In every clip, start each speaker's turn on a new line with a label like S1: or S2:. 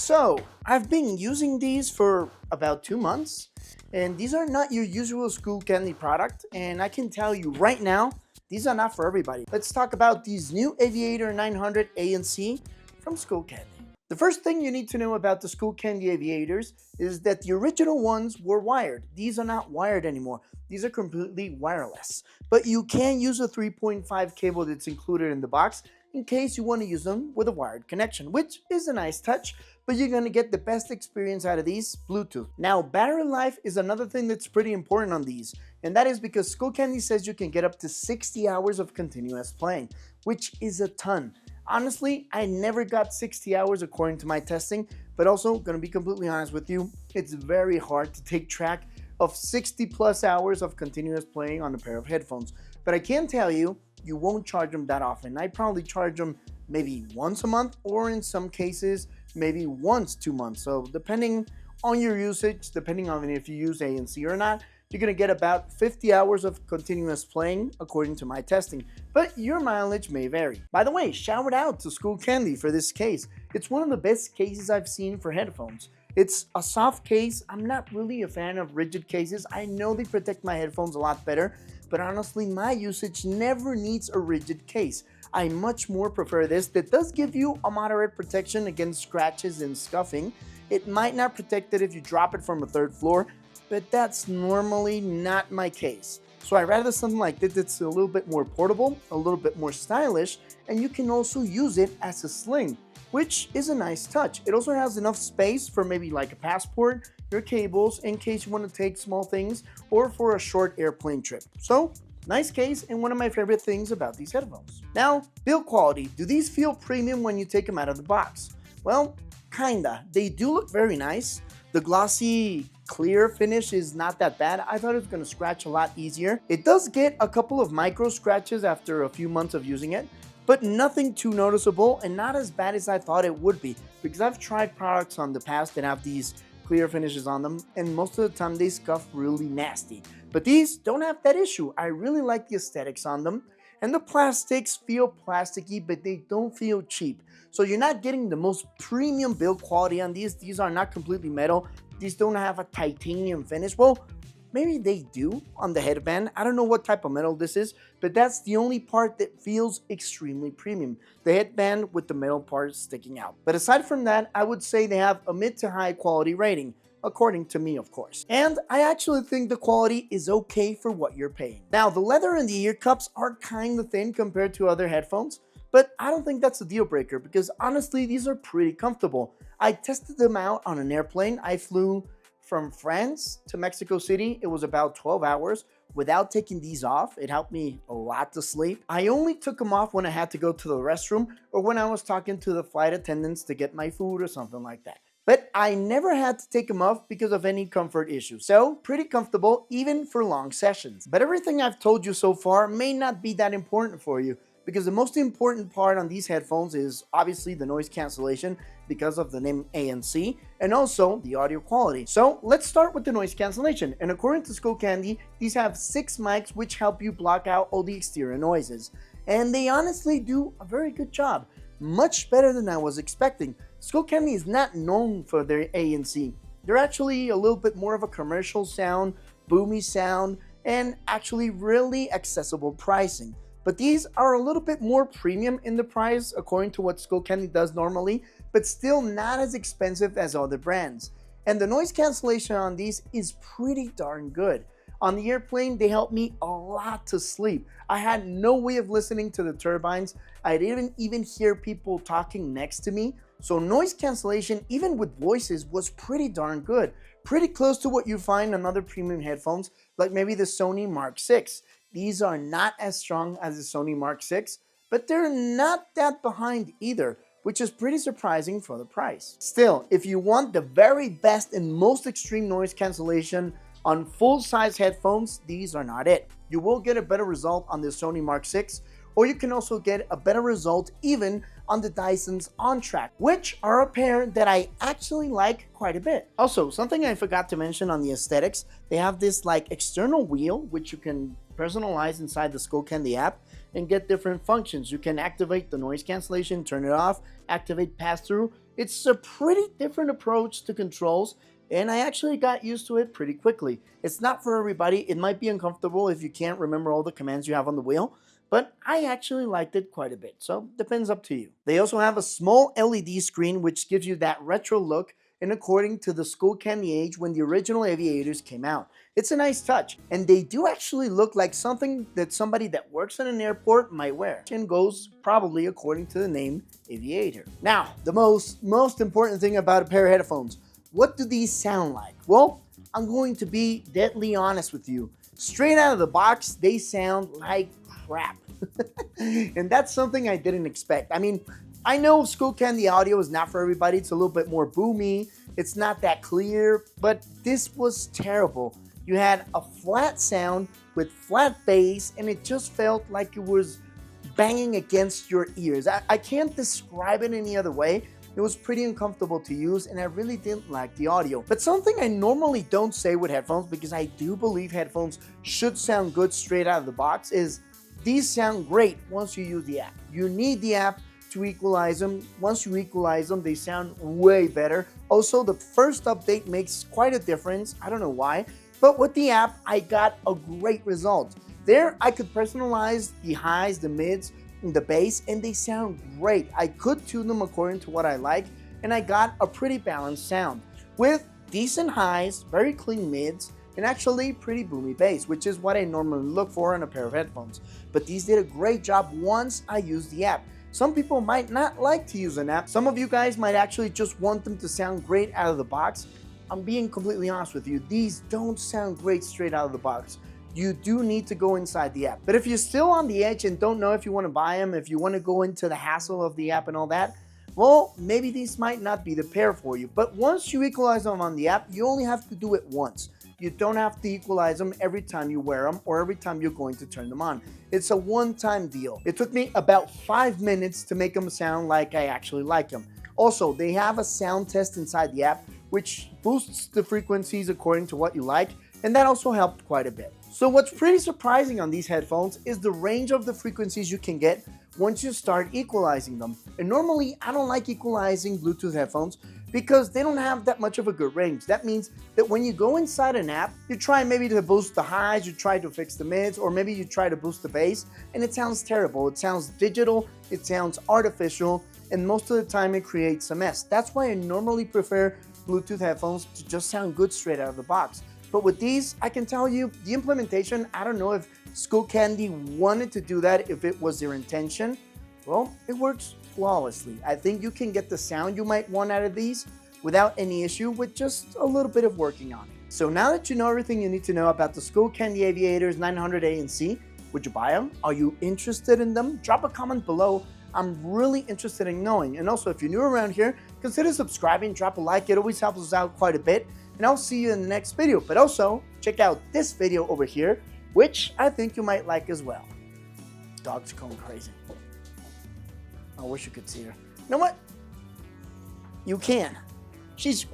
S1: So, I've been using these for about 2 months, and these are not your usual Skullcandy product, and I can tell you right now, these are not for everybody. Let's talk about these new Aviator 900 ANC from Skullcandy. The first thing you need to know about the Skullcandy Aviators is that the original ones were wired. These are not wired anymore. These are completely wireless. But you can use a 3.5 cable that's included in the box in case you want to use them with a wired connection, which is a nice touch, but you're going to get the best experience out of these Bluetooth. Now, battery life is another thing that's pretty important on these, and that is because Skullcandy says you can get up to 60 hours of continuous playing, which is a ton. Honestly, I never got 60 hours according to my testing, but also, gonna be completely honest with you, it's very hard to take track of 60 plus hours of continuous playing on a pair of headphones. But I can tell you, you won't charge them that often. I probably charge them maybe once a month, or in some cases, maybe once 2 months. So depending on your usage, depending on if you use ANC or not, you're gonna get about 50 hours of continuous playing according to my testing, but your mileage may vary. By the way, shout out to Skullcandy for this case. It's one of the best cases I've seen for headphones. It's a soft case. I'm not really a fan of rigid cases. I know they protect my headphones a lot better, but honestly, my usage never needs a rigid case. I much more prefer this that does give you a moderate protection against scratches and scuffing. It might not protect it if you drop it from a third floor, but that's normally not my case. So I'd rather something like this that's a little bit more portable, a little bit more stylish, and you can also use it as a sling, which is a nice touch. It also has enough space for maybe like a passport, your cables, in case you want to take small things, or for a short airplane trip. So, nice case, and one of my favorite things about these headphones. Now, build quality. Do these feel premium when you take them out of the box? Well, kinda. They do look very nice. The glossy clear finish is not that bad. I thought it was going to scratch a lot easier. It does get a couple of micro scratches after a few months of using it, but nothing too noticeable and not as bad as I thought it would be, because I've tried products on the past that have these clear finishes on them, and most of the time they scuff really nasty. But these don't have that issue. I really like the aesthetics on them, and the plastics feel plasticky, but they don't feel cheap. So you're not getting the most premium build quality on these. These are not completely metal. These don't have a titanium finish. Well, maybe they do on the headband. I don't know what type of metal this is, but that's the only part that feels extremely premium. The headband with the metal part sticking out. But aside from that, I would say they have a mid to high quality rating, according to me, of course. And I actually think the quality is okay for what you're paying. Now, the leather in the ear cups are kind of thin compared to other headphones, but I don't think that's a deal breaker because honestly, these are pretty comfortable. I tested them out on an airplane. I flew from France to Mexico City. It was about 12 hours without taking these off. It helped me a lot to sleep. I only took them off when I had to go to the restroom or when I was talking to the flight attendants to get my food or something like that. But I never had to take them off because of any comfort issues. So pretty comfortable even for long sessions. But everything I've told you so far may not be that important for you, because the most important part on these headphones is obviously the noise cancellation because of the name ANC, and also the audio quality. So let's start with the noise cancellation. And according to Skullcandy, these have 6 mics which help you block out all the exterior noises. And they honestly do a very good job. Much better than I was expecting. Skullcandy is not known for their ANC. They're actually a little bit more of a commercial sound, boomy sound, and actually really accessible pricing. But these are a little bit more premium in the price according to what Skullcandy does normally, but still not as expensive as other brands. And the noise cancellation on these is pretty darn good. On the airplane, they helped me a lot to sleep. I had no way of listening to the turbines. I didn't even hear people talking next to me. So noise cancellation, even with voices, was pretty darn good. Pretty close to what you find on other premium headphones, like maybe the Sony Mark 6. These are not as strong as the Sony Mark 6, but they're not that behind either, which is pretty surprising for the price. Still, if you want the very best and most extreme noise cancellation on full-size headphones, these are not it. You will get a better result on the Sony Mark 6, or you can also get a better result even on the Dyson's On-Track, which are a pair that I actually like quite a bit. Also, something I forgot to mention on the aesthetics, they have this like external wheel, which you can personalize inside the Skullcandy app and get different functions. You can activate the noise cancellation, turn it off, activate pass-through, It's a pretty different approach to controls, and I actually got used to it pretty quickly. It's not for everybody. It might be uncomfortable if you can't remember all the commands you have on the wheel, but I actually liked it quite a bit, so depends up to you. They also have a small LED screen which gives you that retro look, and according to the Skullcandy age when the original aviators came out. It's a nice touch, and they do actually look like something that somebody that works in an airport might wear, and goes probably according to the name Aviator. Now, the most important thing about a pair of headphones. What do these sound like? Well, I'm going to be deadly honest with you. Straight out of the box, they sound like crap. And that's something I didn't expect. I mean, I know Skullcandy audio is not for everybody. It's a little bit more boomy. It's not that clear, but this was terrible. You had a flat sound with flat bass, and it just felt like it was banging against your ears. I can't describe it any other way. It was pretty uncomfortable to use, and I really didn't like the audio. But something I normally don't say with headphones, because I do believe headphones should sound good straight out of the box, is these sound great once you use the app. You need the app to equalize them. Once you equalize them, they sound way better. Also, the first update makes quite a difference. I don't know why, but with the app, I got a great result. There, I could personalize the highs, the mids, and the bass, and they sound great. I could tune them according to what I like, and I got a pretty balanced sound with decent highs, very clean mids, and actually pretty boomy bass, which is what I normally look for in a pair of headphones. But these did a great job once I used the app. Some people might not like to use an app. Some of you guys might actually just want them to sound great out of the box. I'm being completely honest with you. These don't sound great straight out of the box. You do need to go inside the app. But if you're still on the edge and don't know if you want to buy them, if you want to go into the hassle of the app and all that, well, maybe these might not be the pair for you. But once you equalize them on the app, you only have to do it once. You don't have to equalize them every time you wear them or every time you're going to turn them on. It's a one-time deal. It took me about 5 minutes to make them sound like I actually like them. Also, they have a sound test inside the app, which boosts the frequencies according to what you like, and that also helped quite a bit. So what's pretty surprising on these headphones is the range of the frequencies you can get once you start equalizing them. And normally, I don't like equalizing Bluetooth headphones because they don't have that much of a good range. That means that when you go inside an app, you try maybe to boost the highs, you try to fix the mids, or maybe you try to boost the bass, and it sounds terrible. It sounds digital, it sounds artificial, and most of the time it creates a mess. That's why I normally prefer Bluetooth headphones to just sound good straight out of the box. But with these, I can tell you, the implementation, I don't know if Skullcandy wanted to do that, if it was their intention. Well, it works flawlessly. I think you can get the sound you might want out of these without any issue with just a little bit of working on it. So now that you know everything you need to know about the Skullcandy Aviators 900 ANC, would you buy them? Are you interested in them? Drop a comment below. I'm really interested in knowing. And also, if you're new around here, consider subscribing, drop a like. It always helps us out quite a bit. And I'll see you in the next video. But also, check out this video over here, which I think you might like as well. Dog's going crazy. I wish you could see her. You know what? You can. She's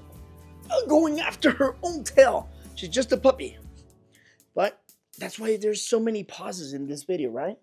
S1: going after her own tail. She's just a puppy. But that's why there's so many pauses in this video, right?